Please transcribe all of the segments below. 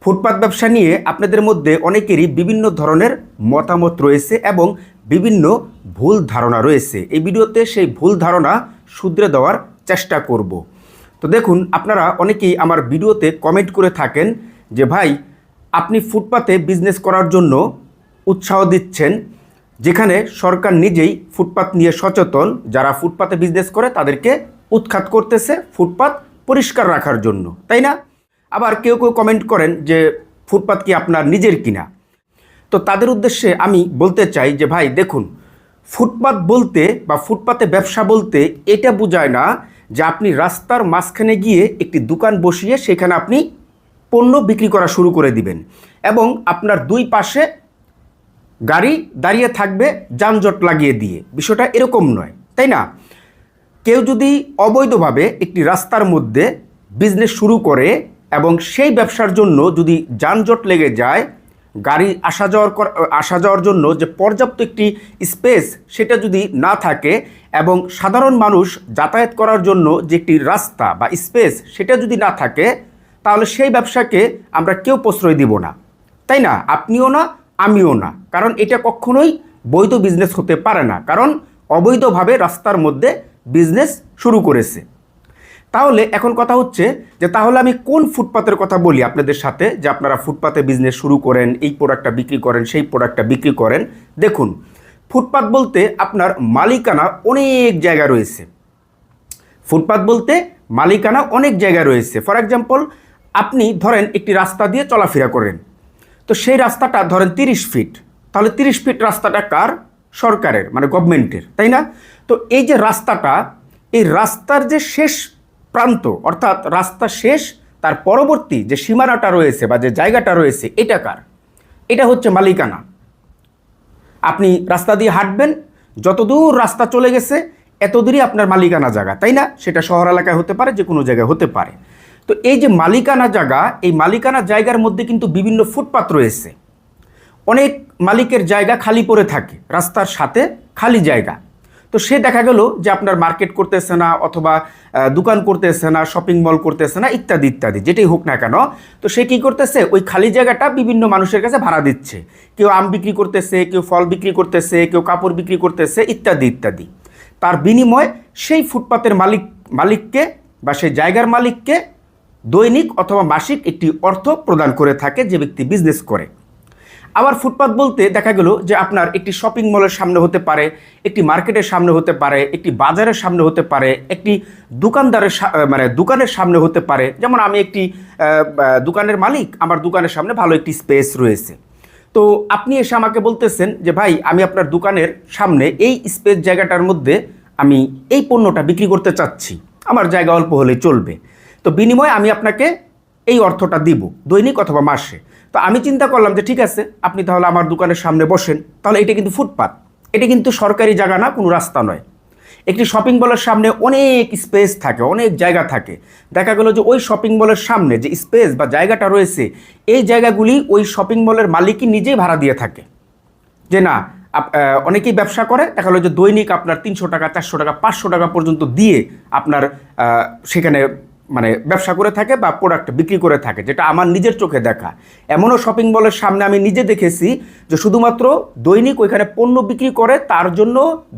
ফুটপাত ব্যবসা নিয়ে আপনাদের মধ্যে অনেকেরই বিভিন্ন ধরনের মতামত রয়েছে এবং বিভিন্ন ভুল ধারণা রয়েছে। এই ভিডিওতে সেই ভুল ধারণা শুধরে দেওয়ার চেষ্টা করব। তো দেখুন, আপনারা অনেকেই আমার ভিডিওতে কমেন্ট করে থাকেন যে ভাই, আপনি ফুটপাতে বিজনেস করার জন্য উৎসাহ দিচ্ছেন, যেখানে সরকার নিজেই ফুটপাত নিয়ে সচেতন। যারা ফুটপাতে বিজনেস করে তাদেরকে উৎখাত করতেছে ফুটপাত পরিষ্কার রাখার জন্য, তাই না? আবার কেউ কেউ কমেন্ট করেন যে ফুটপাত কি আপনার নিজের কিনা। তো তাদের উদ্দেশ্যে আমি বলতে চাই যে ভাই দেখুন, ফুটপাত বলতে বা ফুটপাতে ব্যবসা বলতে এটা বোঝায় না যে আপনি রাস্তার মাঝখানে গিয়ে একটি দোকান বসিয়ে সেখানে আপনি পণ্য বিক্রি করা শুরু করে দিবেন এবং আপনার দুই পাশে গাড়ি দাঁড়িয়ে থাকবে যানজট লাগিয়ে দিয়ে। বিষয়টা এরকম নয়, তাই না? কেউ যদি অবৈধভাবে একটি রাস্তার মধ্যে বিজনেস শুরু করে এবং সেই ব্যবসার জন্য যদি যানজট লেগে যায়, গাড়ি আসা যাওয়ার জন্য যে পর্যাপ্ত একটি স্পেস সেটা যদি না থাকে এবং সাধারণ মানুষ যাতায়াত করার জন্য যে একটি রাস্তা বা স্পেস সেটা যদি না থাকে, তাহলে সেই ব্যবসাকে আমরা কেউ প্রশ্রয় দিব না, তাই না? আপনিও না, আমিও না। কারণ এটা কখনোই বৈধ বিজনেস হতে পারে না, কারণ অবৈধভাবে রাস্তার মধ্যে বিজনেস শুরু করেছে। তাহলে এখন কথা হচ্ছে যে তাহলে আমি কোন ফুটপাতের কথা বলি আপনাদের সাথে, যে আপনারা ফুটপাতে বিজনেস শুরু করেন, এই প্রোডাক্টটা বিক্রি করেন, সেই প্রোডাক্টটা বিক্রি করেন। দেখুন, ফুটপাত বলতে আপনার মালিকানা অনেক জায়গা রয়েছে। ফুটপাত বলতে মালিকানা অনেক জায়গা রয়েছে। ফর এক্সাম্পল, আপনি ধরেন একটি রাস্তা দিয়ে চলাফেরা করেন, তো সেই রাস্তাটা ধরেন 30 ফিট, তাহলে 30 ফিট রাস্তাটা কার? সরকারের, মানে গভর্নমেন্টের, তাই না? তো এই যে রাস্তাটা, এই রাস্তার যে শেষ প্রান্ত, অর্থাৎ রাস্তা শেষ, তার পরবর্তী যে সীমানাটা রয়েছে বা যে জায়গাটা রয়েছে, এটা কার? এটা হচ্ছে মালিকানা। আপনি রাস্তা দিয়ে হাঁটবেন, যতদূর রাস্তা চলে গেছে এতদূরই আপনার মালিকানা জায়গা, তাই না? সেটা শহর এলাকায় হতে পারে, যে কোনো জায়গায় হতে পারে। তো এই যে মালিকানা জায়গা, এই মালিকানা জায়গার মধ্যে কিন্তু বিভিন্ন ফুটপাত রয়েছে। অনেক মালিকের জায়গা খালি পড়ে থাকে, রাস্তার সাথে খালি জায়গা। তো সে দেখা গেল যে আপনার মার্কেট করতেছে না, অথবা দোকান করতেছে না, শপিং মল করতেছে না, ইত্যাদি ইত্যাদি, যেটাই হোক না কেন। তো সে কী করতেছে? ওই খালি জায়গাটা বিভিন্ন মানুষের কাছে ভাড়া দিচ্ছে। কেউ আম বিক্রি করতেছে, কেউ ফল বিক্রি করতেছে, কেউ কাপড় বিক্রি করতেছে, ইত্যাদি ইত্যাদি। তার বিনিময়ে সেই ফুটপাতের মালিককে বা সেই জায়গার মালিককে দৈনিক অথবা মাসিক একটি অর্থ প্রদান করে থাকে যে ব্যক্তি বিজনেস করে। আবার ফুটপাত বলতে দেখা গেল যে আপনার একটি শপিং মলের সামনে হতে পারে, একটি মার্কেটের সামনে হতে পারে, একটি বাজারের সামনে হতে পারে, একটি দোকানের সামনে হতে পারে। যেমন আমি একটি দোকানের মালিক, আমার দোকানের সামনে ভালো একটি স্পেস রয়েছে। তো আপনি এসে আমাকে বলতেছেন যে ভাই, আমি আপনার দোকানের সামনে এই স্পেস জায়গাটার মধ্যে আমি এই পণ্যটা বিক্রি করতে চাচ্ছি, আমার জায়গা অল্প হলে চলবে। তো বিনিময়ে আমি আপনাকে এই অর্থটা দিব দৈনিক অথবা মাসে। তো আমি চিন্তা করলাম যে ঠিক আছে, আপনি তাহলে আমার দোকানের সামনে বসেন। তাহলে এটা কিন্তু ফুটপাত, এটা কিন্তু সরকারি জায়গা না, কোনো রাস্তা নয়। একটি শপিং মলের সামনে অনেক স্পেস থাকে, অনেক জায়গা থাকে। দেখা গেল যে ওই শপিং মলের সামনে যে স্পেস বা জায়গাটা রয়েছে, এই জায়গাগুলি ওই শপিং মলের মালিকই নিজেই ভাড়া দিয়ে থাকে। যে না, অনেকেই ব্যবসা করে, দেখা গেলো যে দৈনিক আপনার 300 টাকা, 400 টাকা, 500 টাকা পর্যন্ত দিয়ে আপনার সেখানে ব্যবসা করে থাকে বা প্রোডাক্ট বিক্রি করে থাকে, যেটা আমার নিজের চোখে দেখা। এমনও শপিং মলের সামনে আমি নিজে দেখেছি যে শুধুমাত্র দৈনিক ওইখানে পণ্য বিক্রি করে, তার জন্য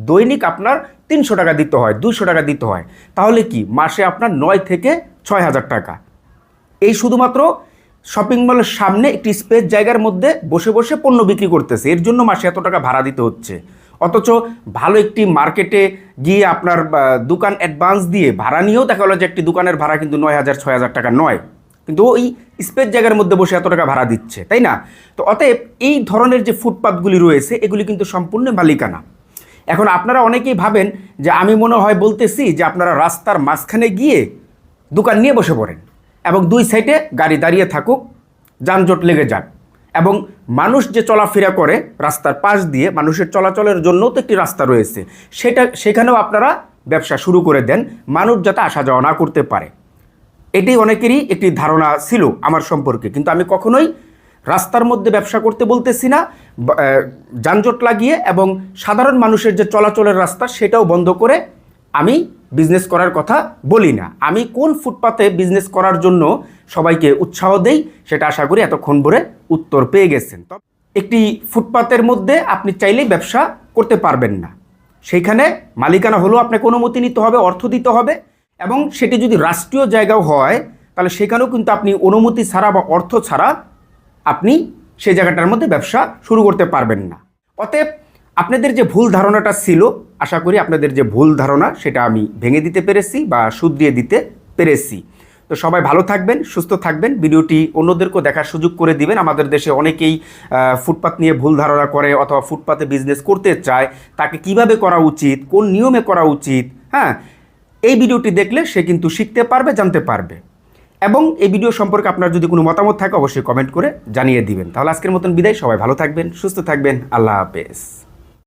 দৈনিক আপনার 300 টাকা দিতে হয়, 200 টাকা দিতে হয়। তাহলে কি মাসে আপনার 9 থেকে 6,000 টাকা এই শুধুমাত্র শপিং মলের সামনে একটি স্পেস জায়গার মধ্যে বসে বসে পণ্য বিক্রি করতেছে, এর জন্য মাসে এত টাকা ভাড়া দিতে হচ্ছে। অথচ ভালো একটি মার্কেটে গিয়ে আপনার দোকান অ্যাডভান্স দিয়ে ভাড়া নিয়েও দেখা গেলো যে একটি দোকানের ভাড়া কিন্তু 9,000 6,000 টাকা নয়, কিন্তু ওই স্পেস জায়গার মধ্যে বসে এত টাকা ভাড়া দিচ্ছে, তাই না? তো অতএব এই ধরনের যে ফুটপাতগুলি রয়েছে, এগুলি কিন্তু সম্পূর্ণ মালিকানা। এখন আপনারা অনেকেই ভাবেন যে আমি মনে হয় বলতেছি যে আপনারা রাস্তার মাঝখানে গিয়ে দোকান নিয়ে বসে পড়েন এবং দুই সাইডে গাড়ি দাঁড়িয়ে থাকুক, যানজট লেগে যাক, এবং মানুষ যে চলাফেরা করে রাস্তার পাশ দিয়ে, মানুষের চলাচলের জন্যও তো একটি রাস্তা রয়েছে, সেখানেও আপনারা ব্যবসা শুরু করে দেন, মানুষ যাতে আসা যাওয়া না করতে পারে। এটাই অনেকেরই একটি ধারণা ছিল আমার সম্পর্কে। কিন্তু আমি কখনোই রাস্তার মধ্যে ব্যবসা করতে বলতেছি না, যানজট লাগিয়ে এবং সাধারণ মানুষের যে চলাচলের রাস্তা সেটাও বন্ধ করে আমি বিজনেস করার কথা বলি না। আমি কোন ফুটপাতে বিজনেস করার জন্য সবাইকে উৎসাহ দেই সেটা আশা করি এতক্ষণ ধরে উত্তর পেয়ে গেছেন। একটি ফুটপাতের মধ্যে আপনি চাইলেই ব্যবসা করতে পারবেন না। সেইখানে মালিকানা হলেও আপনাকে অনুমতি নিতে হবে, অর্থ দিতে হবে, এবং সেটি যদি রাষ্ট্রীয় জায়গাও হয় তাহলে সেখানেও কিন্তু আপনি অনুমতি ছাড়া বা অর্থ ছাড়া আপনি সেই জায়গাটার মধ্যে ব্যবসা শুরু করতে পারবেন না। অতএব আপনাদের যে ভুল ধারণাটা ছিল, আশা করি আপনাদের যে ভুল ধারণা সেটা আমি ভেঙে দিতে পেরেছি বা শুধরিয়ে দিতে পেরেছি। তো সবাই ভালো থাকবেন, সুস্থ থাকবেন। ভিডিওটি অন্যদেরকেও দেখার সুযোগ করে দিবেন। আমাদের দেশে অনেকেই ফুটপাত নিয়ে ভুল ধারণা করে অথবা ফুটপাতে বিজনেস করতে চায়, তাকে কিভাবে করা উচিত, কোন নিয়মে করা উচিত, হ্যাঁ, এই ভিডিওটি দেখলে সে কিন্তু শিখতে পারবে, জানতে পারবে। এবং এই ভিডিও সম্পর্কে আপনার যদি কোনো মতামত থাকে অবশ্যই কমেন্ট করে জানিয়ে দিবেন। তাহলে আজকের মতন বিদায়। সবাই ভালো থাকবেন, সুস্থ থাকবেন। আল্লাহ হাফেজ।